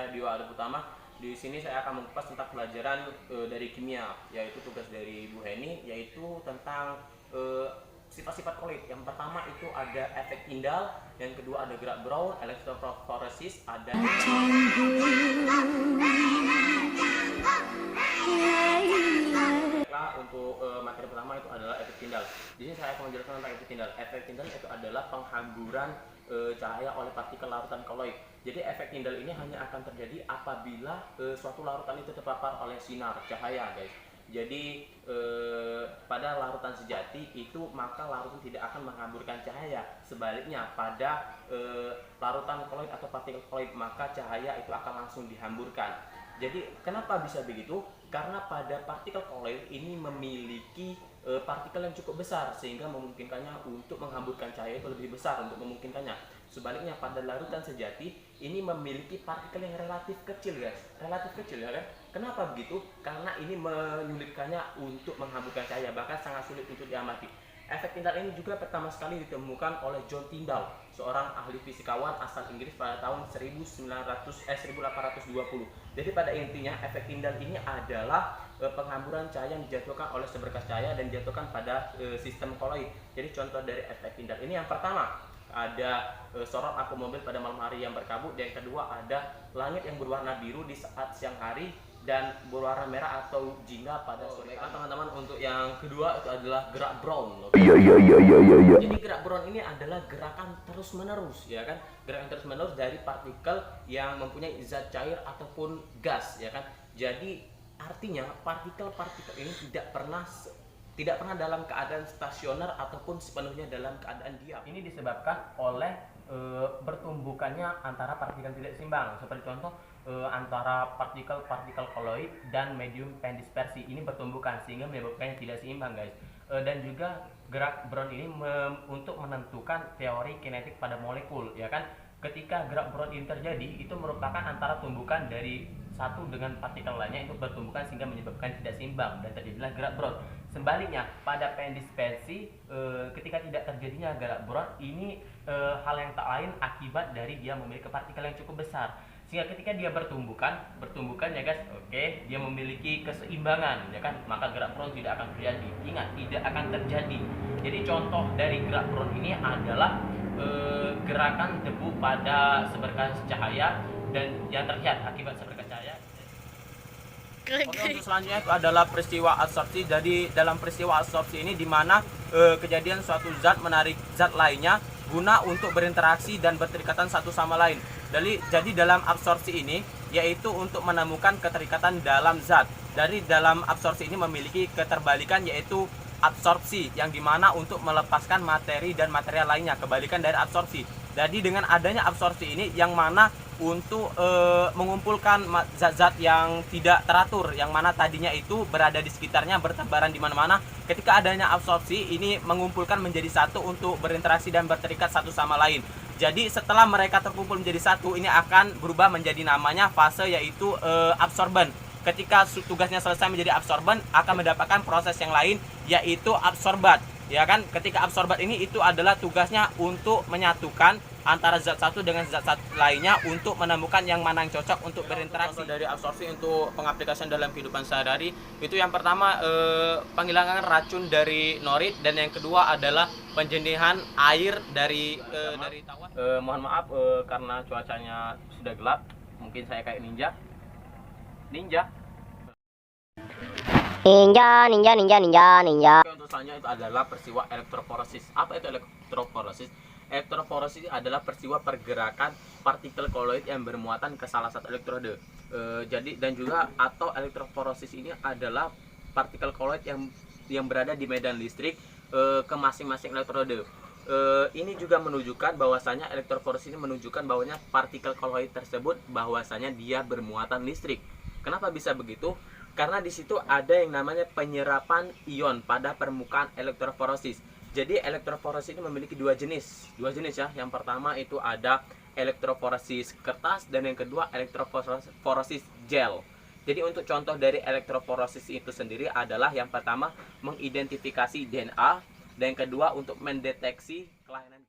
saya Dio Arif Utama. Di sini saya akan mengupas tentang pelajaran dari kimia, yaitu tugas dari Bu Heni, yaitu tentang sifat-sifat koloid. Yang pertama itu ada efek Tyndall, yang kedua ada gerak Brown, elektroforesis, ada untuk materi pertama itu adalah efek Tyndall. Di sini saya akan menjelaskan tentang efek Tyndall. Efek Tyndall itu adalah penghamburan cahaya oleh partikel larutan koloid. Jadi efek Tyndall ini hanya akan terjadi apabila suatu larutan itu terpapar oleh sinar cahaya, guys. Jadi pada larutan sejati itu maka larutan tidak akan menghamburkan cahaya. Sebaliknya pada larutan koloid atau partikel koloid maka cahaya itu akan langsung dihamburkan. Jadi kenapa bisa begitu? Karena pada partikel koloid ini memiliki partikel yang cukup besar sehingga memungkinkannya untuk menghamburkan cahaya itu lebih besar untuk memungkinkannya. Sebaliknya pada larutan sejati ini memiliki partikel yang relatif kecil, guys. Relatif kecil, ya kan? Kenapa begitu? Karena ini menyulitkannya untuk menghamburkan cahaya, bahkan sangat sulit untuk diamati. Efek Tyndall ini juga pertama sekali ditemukan oleh John Tyndall, seorang ahli fisikawan asal Inggris pada tahun 1820. Jadi pada intinya efek Tyndall ini adalah penghamburan cahaya yang dijatuhkan oleh seberkas cahaya dan dijatuhkan pada sistem koloid. Jadi contoh dari efek Tyndall ini yang pertama ada sorot lampu mobil pada malam hari yang berkabut, dan yang kedua ada langit yang berwarna biru di saat siang hari dan berwarna merah atau jingga pada sore. Teman-teman, untuk yang kedua itu adalah gerak Brown. Jadi gerak Brown ini adalah gerakan terus menerus, ya kan? Gerakan terus menerus dari partikel yang mempunyai zat cair ataupun gas, ya kan? Jadi artinya partikel-partikel ini tidak pernah dalam keadaan stasioner ataupun sepenuhnya dalam keadaan diam. Ini disebabkan oleh bertumbukannya antara partikel tidak seimbang, seperti contoh antara partikel-partikel koloid dan medium pendispersi ini bertumbukan sehingga menyebabkannya tidak seimbang, guys. Dan juga gerak Brown ini untuk menentukan teori kinetik pada molekul, ya kan? Ketika gerak Brown ini terjadi, itu merupakan antara tumbukan dari satu dengan partikel lainnya itu bertumbukan sehingga menyebabkan tidak seimbang dan terjadilah gerak Brown. Sebaliknya pada pendispersi ketika tidak terjadinya gerak Brown ini hal yang tak lain akibat dari dia memiliki partikel yang cukup besar, sehingga ketika dia bertumbukan ya, guys, dia memiliki keseimbangan, ya kan, maka gerak Brown tidak akan terjadi. Ingat, tidak akan terjadi. Jadi contoh dari gerak Brown ini adalah gerakan debu pada seberkas cahaya dan yang terlihat akibat seberkas cahaya. Untuk selanjutnya itu adalah peristiwa absorpsi. Jadi dalam peristiwa absorpsi ini di mana kejadian suatu zat menarik zat lainnya guna untuk berinteraksi dan berterikatan satu sama lain. Jadi dalam absorpsi ini yaitu untuk menemukan keterikatan dalam zat. Dari dalam absorpsi ini memiliki keterbalikan, yaitu absorpsi yang dimana untuk melepaskan materi dan material lainnya, kebalikan dari absorpsi. Jadi dengan adanya absorpsi ini yang mana untuk mengumpulkan zat-zat yang tidak teratur, yang mana tadinya itu berada di sekitarnya bertebaran di mana-mana, ketika adanya absorpsi ini mengumpulkan menjadi satu untuk berinteraksi dan berterikat satu sama lain. Jadi setelah mereka terkumpul menjadi satu, ini akan berubah menjadi namanya fase, yaitu absorben. Ketika tugasnya selesai menjadi absorben, akan mendapatkan proses yang lain, yaitu absorbat, ya kan? Ketika absorbat ini itu adalah tugasnya untuk menyatukan antara zat satu dengan zat lainnya untuk menemukan yang mana yang cocok untuk berinteraksi. Contoh dari absorpsi untuk pengaplikasian dalam kehidupan sehari-hari itu yang pertama penghilangan racun dari norit, dan yang kedua adalah penjernihan air dari tawar. Mohon maaf karena cuacanya sudah gelap, mungkin saya kayak ninja. Untuk selanjutnya itu adalah peristiwa elektroforesis. Apa itu elektroforesis? Elektroforesis adalah peristiwa pergerakan partikel koloid yang bermuatan ke salah satu elektrode. Dan juga atau elektroforesis ini adalah partikel koloid yang berada di medan listrik ke masing-masing elektrode. Ini juga menunjukkan bahwasanya elektroforesis ini menunjukkan bahwasanya partikel koloid tersebut bahwasanya dia bermuatan listrik. Kenapa bisa begitu? Karena di situ ada yang namanya penyerapan ion pada permukaan elektroforesis. Jadi elektroforesis ini memiliki dua jenis ya. Yang pertama itu ada elektroforesis kertas, dan yang kedua elektroforesis gel. Jadi untuk contoh dari elektroforesis itu sendiri adalah yang pertama mengidentifikasi DNA, dan yang kedua untuk mendeteksi kelainan.